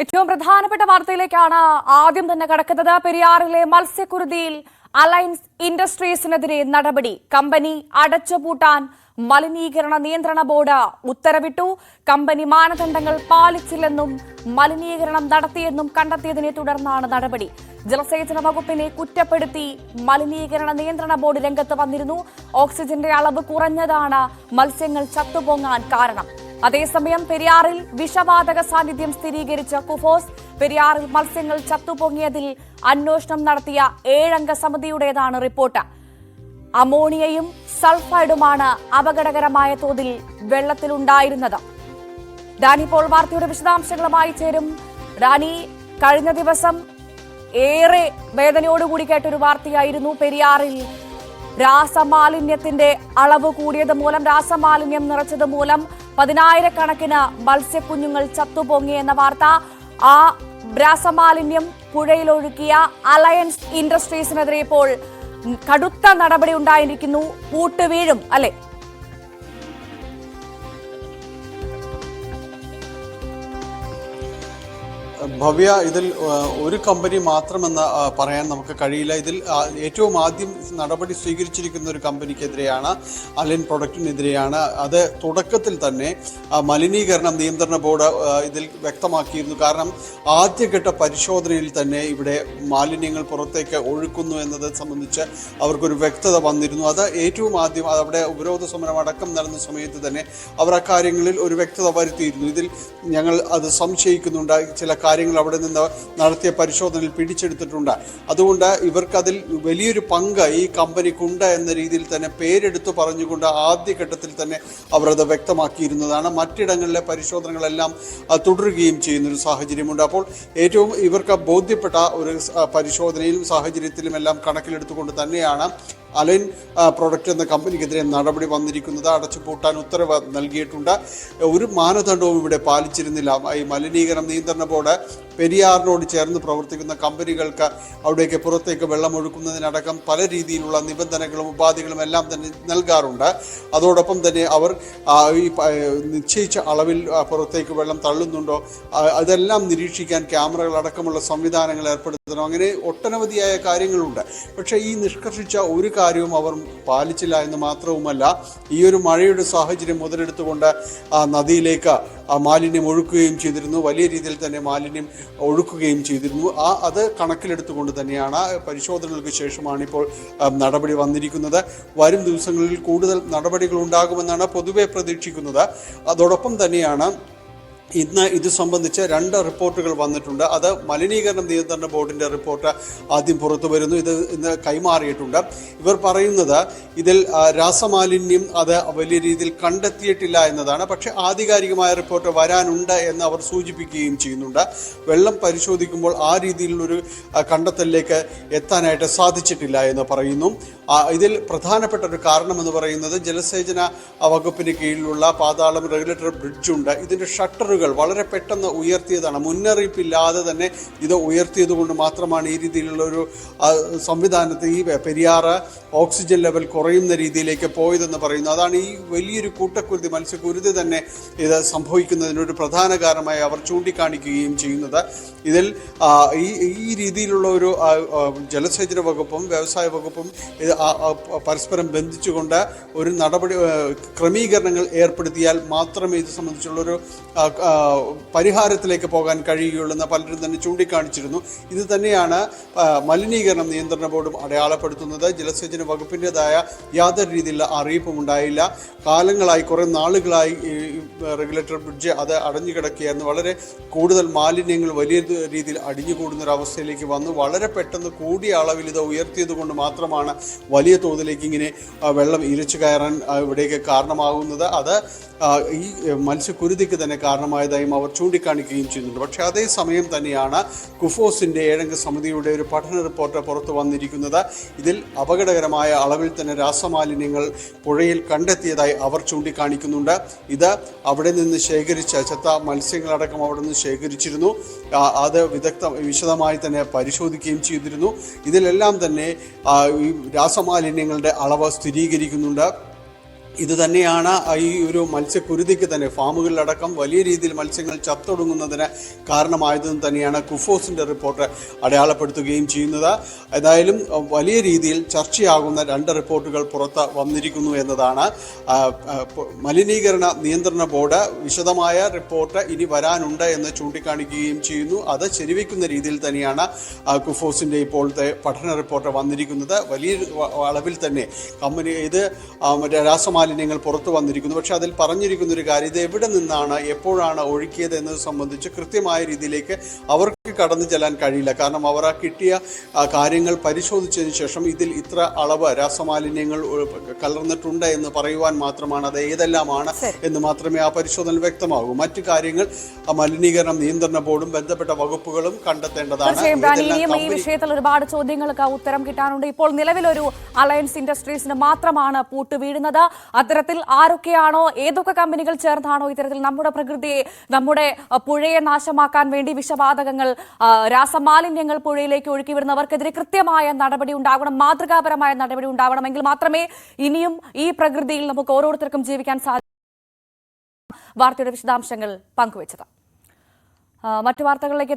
ഏറ്റവും പ്രധാനപ്പെട്ട വാർത്തയിലേക്കാണ് ആദ്യം തന്നെ കടക്കുന്നത്. പെരിയാറിലെ മത്സ്യക്കുരുതിയിൽ അലയൻസ് ഇൻഡസ്ട്രീസിനെതിരെ നടപടി. കമ്പനി അടച്ചുപൂട്ടാൻ മലിനീകരണ നിയന്ത്രണ ബോർഡ് ഉത്തരവിട്ടു. കമ്പനി മാനദണ്ഡങ്ങൾ പാലിച്ചില്ലെന്നും മലിനീകരണം നടത്തിയെന്നും കണ്ടെത്തിയതിനെ തുടർന്നാണ് നടപടി. ജലസേചന വകുപ്പിനെ കുറ്റപ്പെടുത്തി മലിനീകരണ നിയന്ത്രണ ബോർഡ് രംഗത്ത് വന്നിരുന്നു. ഓക്സിജന്റെ അളവ് കുറഞ്ഞതാണ് മത്സ്യങ്ങൾ ചത്തുപൊങ്ങാൻ കാരണം. അതേസമയം പെരിയാറിൽ വിഷവാതക സാന്നിധ്യം സ്ഥിരീകരിച്ച കുഫോസ് പെരിയാറിൽ മത്സ്യങ്ങൾ ചത്തുപൊങ്ങിയതിൽ അന്വേഷണം നടത്തിയ 7 അംഗ സമിതിയുടേതാണ് റിപ്പോർട്ട്. അമോണിയയും സൾഫൈഡുമാണ് അപകടകരമായ തോതിൽ വെള്ളത്തിലുണ്ടായിരുന്നത്. ഡാനി പോൾ വാർത്തയുടെ വിശദാംശങ്ങളുമായി ചേരും. ഡാനി, കഴിഞ്ഞ ദിവസം ഏറെ വേദനയോടുകൂടി കേട്ടൊരു വാർത്തയായിരുന്നു പെരിയാറിൽ രാസമാലിന്യത്തിന്റെ അളവ് കൂടിയത് മൂലം, രാസമാലിന്യം നിറച്ചത് മൂലം 10,000-കണക്കിന് മത്സ്യക്കുഞ്ഞുങ്ങൾ ചത്തുപൊങ്ങിയെന്ന വാർത്ത. ആ രാസമാലിന്യം പുഴയിലൊഴുക്കിയ അലയൻസ് ഇൻഡസ്ട്രീസിനെതിരെ ഇപ്പോൾ കടുത്ത നടപടി ഉണ്ടായിരിക്കുന്നു. പൂട്ടുവീഴും അല്ലെ? ഭവ്യ, ഇതിൽ ഒരു കമ്പനി മാത്രമെന്ന് പറയാൻ നമുക്ക് കഴിയില്ല. ഇതിൽ ഏറ്റവും ആദ്യം നടപടി സ്വീകരിച്ചിരിക്കുന്ന ഒരു കമ്പനിക്കെതിരെയാണ്, അലൈൻ പ്രൊഡക്റ്റിനെതിരെയാണ്. അത് തുടക്കത്തിൽ തന്നെ മലിനീകരണ നിയന്ത്രണ ബോർഡ് ഇതിൽ വ്യക്തമാക്കിയിരുന്നു. കാരണം ആദ്യഘട്ട പരിശോധനയിൽ തന്നെ ഇവിടെ മാലിന്യങ്ങൾ പുറത്തേക്ക് ഒഴുക്കുന്നു എന്നത് സംബന്ധിച്ച് അവർക്കൊരു വ്യക്തത വന്നിരുന്നു. അത് ഏറ്റവും ആദ്യം അവിടെ ഉപരോധ സമരം അടക്കം നടന്ന സമയത്ത് തന്നെ അവർ അക്കാര്യങ്ങളിൽ ഒരു വ്യക്തത വരുത്തിയിരുന്നു. ഇതിൽ ഞങ്ങൾ അത് സംശയിക്കുന്നുണ്ട്, ചില കാര്യങ്ങൾ അവിടെ നിന്ന് നടത്തിയ പരിശോധനയിൽ പിടിച്ചെടുത്തിട്ടുണ്ട്. അതുകൊണ്ട് ഇവർക്കതിൽ വലിയൊരു പങ്ക് ഈ കമ്പനിക്കുണ്ട് എന്ന രീതിയിൽ തന്നെ പേരെടുത്തു പറഞ്ഞുകൊണ്ട് ആദ്യഘട്ടത്തിൽ തന്നെ അവർ അത് വ്യക്തമാക്കിയിരുന്നതാണ്. മറ്റിടങ്ങളിലെ പരിശോധനകളെല്ലാം തുടരുകയും ചെയ്യുന്നൊരു സാഹചര്യമുണ്ട്. അപ്പോൾ ഏറ്റവും ഇവർക്ക് ബോധ്യപ്പെട്ട ഒരു പരിശോധനയിലും സാഹചര്യത്തിലും എല്ലാം കണക്കിലെടുത്തുകൊണ്ട് തന്നെയാണ് അലൈൻ പ്രൊഡക്റ്റ് എന്ന കമ്പനിക്കെതിരെ നടപടി വന്നിരിക്കുന്നത്. അടച്ചുപൂട്ടാൻ ഉത്തരവ് നൽകിയിട്ടുണ്ട്. ഒരു മാനദണ്ഡവും ഇവിടെ പാലിച്ചിരുന്നില്ല. ഈ മലിനീകരണ നിയന്ത്രണ ബോർഡ് പെരിയാറിനോട് ചേർന്ന് പ്രവർത്തിക്കുന്ന കമ്പനികൾക്ക് അവിടേക്ക് പുറത്തേക്ക് വെള്ളം ഒഴുക്കുന്നതിനടക്കം പല രീതിയിലുള്ള നിബന്ധനകളും ഉപാധികളും എല്ലാം തന്നെ നൽകാറുണ്ട്. അതോടൊപ്പം തന്നെ അവർ ഈ നിശ്ചയിച്ച അളവിൽ പുറത്തേക്ക് വെള്ളം തള്ളുന്നുണ്ടോ അതെല്ലാം നിരീക്ഷിക്കാൻ ക്യാമറകൾ അടക്കമുള്ള സംവിധാനങ്ങൾ ഏർപ്പെടുത്തണം. അങ്ങനെ ഒട്ടനവധിയായ കാര്യങ്ങളുണ്ട്. പക്ഷേ ഈ നിഷ്കർഷിച്ച ഒരു കാര്യവും അവർ പാലിച്ചില്ല എന്ന് മാത്രവുമല്ല, ഈ ഒരു മഴയുടെ സാഹചര്യം മുതലെടുത്തുകൊണ്ട് നദിയിലേക്ക് മാലിന്യം ഒഴുക്കുകയും ചെയ്തിരുന്നു. വലിയ രീതിയിൽ തന്നെ മാലിന്യം ഒഴുക്കുകയും ചെയ്തിരുന്നു. അത് കണക്കിലെടുത്തുകൊണ്ട് തന്നെയാണ് പരിശോധനകൾക്ക് ശേഷമാണ് ഇപ്പോൾ നടപടി വന്നിരിക്കുന്നത്. വരും ദിവസങ്ങളിൽ കൂടുതൽ നടപടികൾ ഉണ്ടാകുമെന്നാണ് പൊതുവെ പ്രതീക്ഷിക്കുന്നത്. അതോടൊപ്പം തന്നെയാണ് ഇന്ന് ഇത് സംബന്ധിച്ച് 2 റിപ്പോർട്ടുകൾ വന്നിട്ടുണ്ട്. അത് മലിനീകരണ നിയന്ത്രണ ബോർഡിൻ്റെ റിപ്പോർട്ട് ആദ്യം പുറത്തു വരുന്നു. ഇത് ഇന്ന് കൈമാറിയിട്ടുണ്ട്. ഇവർ പറയുന്നത് ഇതിൽ രാസമാലിന്യം അത് വലിയ രീതിയിൽ കണ്ടെത്തിയിട്ടില്ല എന്നതാണ്. പക്ഷേ ആധികാരികമായ റിപ്പോർട്ട് വരാനുണ്ട് എന്ന് അവർ സൂചിപ്പിക്കുകയും ചെയ്യുന്നുണ്ട്. വെള്ളം പരിശോധിക്കുമ്പോൾ ആ രീതിയിലുള്ളൊരു കണ്ടെത്തലിലേക്ക് എത്താനായിട്ട് സാധിച്ചിട്ടില്ല എന്ന് പറയുന്നു. ഇതിൽ പ്രധാനപ്പെട്ട ഒരു കാരണമെന്ന് പറയുന്നത് ജലസേചന വകുപ്പിന് കീഴിലുള്ള പാതാളം റെഗുലേറ്റർ ബ്രിഡ്ജുണ്ട്. ഇതിൻ്റെ ഷട്ടറുകൾ വളരെ പെട്ടെന്ന് ഉയർത്തിയതാണ്. മുന്നറിയിപ്പില്ലാതെ തന്നെ ഇത് ഉയർത്തിയത് കൊണ്ട് മാത്രമാണ് ഈ രീതിയിലുള്ള ഒരു സംവിധാനത്തിൽ ഈ പെരിയാറ് ഓക്സിജൻ ലെവൽ കുറയുന്ന രീതിയിലേക്ക് പോയതെന്ന് പറയുന്നു. അതാണ് ഈ വലിയൊരു കൂട്ടക്കുരുതി, മത്സ്യക്കുരുതി തന്നെ ഇത് സംഭവിക്കുന്നതിനൊരു പ്രധാന കാരണമായി അവർ ചൂണ്ടിക്കാണിക്കുകയും ചെയ്യുന്നത്. ഇതിൽ ഈ രീതിയിലുള്ള ഒരു ജലസേചന വകുപ്പും വ്യവസായ വകുപ്പും ഇത് പരസ്പരം ബന്ധിച്ചുകൊണ്ട് ഒരു നടപടി ക്രമീകരണങ്ങൾ ഏർപ്പെടുത്തിയാൽ മാത്രമേ ഇത് സംബന്ധിച്ചുള്ളൊരു പരിഹാരത്തിലേക്ക് പോകാൻ കഴിയുകയുള്ളൂ എന്ന് പലരും തന്നെ ചൂണ്ടിക്കാണിച്ചിരുന്നു. ഇത് തന്നെയാണ് മലിനീകരണ നിയന്ത്രണ ബോർഡും അടയാളപ്പെടുത്തുന്നത്. ജലസേചന വകുപ്പിൻ്റെതായ യാതൊരു രീതിയിലുള്ള അറിയിപ്പും ഉണ്ടായില്ല. കാലങ്ങളായി, കുറേ നാളുകളായി റെഗുലേറ്റർ ബ്രിഡ്ജ് അത് അടഞ്ഞു കിടക്കുകയായിരുന്നു. വളരെ കൂടുതൽ മാലിന്യങ്ങൾ വലിയ രീതിയിൽ അടിഞ്ഞുകൂടുന്നൊരവസ്ഥയിലേക്ക് വന്നു. വളരെ പെട്ടെന്ന് കൂടിയ അളവിൽ ഇത് ഉയർത്തിയത് കൊണ്ട് മാത്രമാണ് വലിയ തോതിലേക്ക് ഇങ്ങനെ വെള്ളം ഇരച്ചു കയറാൻ ഇവിടേക്ക് കാരണമാകുന്നത്. അത് ഈ മത്സ്യക്കുരുതിക്ക് തന്നെ കാരണമായതായും അവർ ചൂണ്ടിക്കാണിക്കുകയും ചെയ്യുന്നുണ്ട്. പക്ഷേ അതേസമയം തന്നെയാണ് കുഫോസിൻ്റെ 7 അംഗ സമിതിയുടെ ഒരു പഠന റിപ്പോർട്ട് പുറത്തു വന്നിരിക്കുന്നത്. ഇതിൽ അപകടകരമായ അളവിൽ തന്നെ രാസമാലിന്യങ്ങൾ പുഴയിൽ കണ്ടെത്തിയതായി അവർ ചൂണ്ടിക്കാണിക്കുന്നുണ്ട്. ഇത് അവിടെ നിന്ന് ശേഖരിച്ച ചത്ത മത്സ്യങ്ങളടക്കം അവിടെ നിന്ന് ശേഖരിച്ചിരുന്നു. അത് വിശദമായി തന്നെ പരിശോധിക്കുകയും ചെയ്തിരുന്നു. ഇതിലെല്ലാം തന്നെ ഈ രാസമാലിന്യങ്ങളുടെ അളവ് സ്ഥിരീകരിക്കുന്നുണ്ട്. ഇത് തന്നെയാണ് ഈ ഒരു മത്സ്യക്കുരുതിക്ക് തന്നെ ഫാമുകളിലടക്കം വലിയ രീതിയിൽ മത്സ്യങ്ങൾ ചത്തൊടുങ്ങുന്നതിന് കാരണമായതെന്ന് തന്നെയാണ് കുഫോസിൻ്റെ റിപ്പോർട്ട് അടയാളപ്പെടുത്തുകയും ചെയ്യുന്നത്. ഏതായാലും വലിയ രീതിയിൽ ചർച്ചയാകുന്ന 2 റിപ്പോർട്ടുകൾ പുറത്ത് വന്നിരിക്കുന്നു എന്നതാണ്. മലിനീകരണ നിയന്ത്രണ ബോർഡ് വിശദമായ റിപ്പോർട്ട് ഇനി വരാനുണ്ട് എന്ന് ചൂണ്ടിക്കാണിക്കുകയും ചെയ്യുന്നു. അത് ശരിവെക്കുന്ന രീതിയിൽ തന്നെയാണ് കുഫോസിൻ്റെ ഇപ്പോഴത്തെ പഠന റിപ്പോർട്ട് വന്നിരിക്കുന്നത്. വലിയ അളവിൽ തന്നെ കമ്പനി ഇത് രാസമാലിന്യങ്ങൾ പുറത്തു വന്നിരിക്കുന്നു. പക്ഷെ അതിൽ പറഞ്ഞിരിക്കുന്ന ഒരു കാര്യം, ഇത് എവിടെ നിന്നാണ് എപ്പോഴാണ് ഒഴുക്കിയത് എന്നത് സംബന്ധിച്ച് കൃത്യമായ രീതിയിലേക്ക് അവർക്ക് കടന്നു ചെല്ലാൻ കഴിയില്ല. കാരണം അവർ ആ കിട്ടിയ കാര്യങ്ങൾ പരിശോധിച്ചതിന് ശേഷം ഇതിൽ ഇത്ര അളവ് രാസമാലിന്യങ്ങൾ കലർന്നിട്ടുണ്ട് എന്ന് പറയുവാൻ മാത്രമാണ്. അത് ഏതെല്ലാമാണ് എന്ന് മാത്രമേ ആ പരിശോധന വ്യക്തമാകൂ. മറ്റു കാര്യങ്ങൾ മലിനീകരണ നിയന്ത്രണ ബോർഡും ബന്ധപ്പെട്ട വകുപ്പുകളും കണ്ടെത്തേണ്ടതാണ്. ഈ വിഷയത്തിൽ ഒരുപാട് ചോദ്യങ്ങൾക്ക് ഉത്തരം കിട്ടാനുണ്ട്. ഇപ്പോൾ നിലവിലൊരു അലയൻസ് ഇൻഡസ്ട്രീസിന് മാത്രമാണ് പൂട്ട് വീഴുന്നത്. അത്തരത്തിൽ ആരൊക്കെയാണോ, ഏതൊക്കെ കമ്പനികൾ ചേർന്നാണോ ഇത്തരത്തിൽ നമ്മുടെ പ്രകൃതിയെ, നമ്മുടെ പുഴയെ നാശമാക്കാൻ വേണ്ടി വിഷവാതകങ്ങൾ, രാസമാലിന്യങ്ങൾ പുഴയിലേക്ക് ഒഴുക്കി വിടുന്നവർക്കെതിരെ കൃത്യമായ നടപടി ഉണ്ടാകണം, മാതൃകാപരമായ നടപടി ഉണ്ടാവണമെങ്കിൽ മാത്രമേ ഇനിയും ഈ പ്രകൃതിയിൽ നമുക്ക് ഓരോരുത്തർക്കും ജീവിക്കാൻ സാധിക്കൂ. വാർത്തയുടെ വിശദാംശങ്ങൾ പങ്കുവച്ചത്. മറ്റു വാർത്തകളിലേക്ക്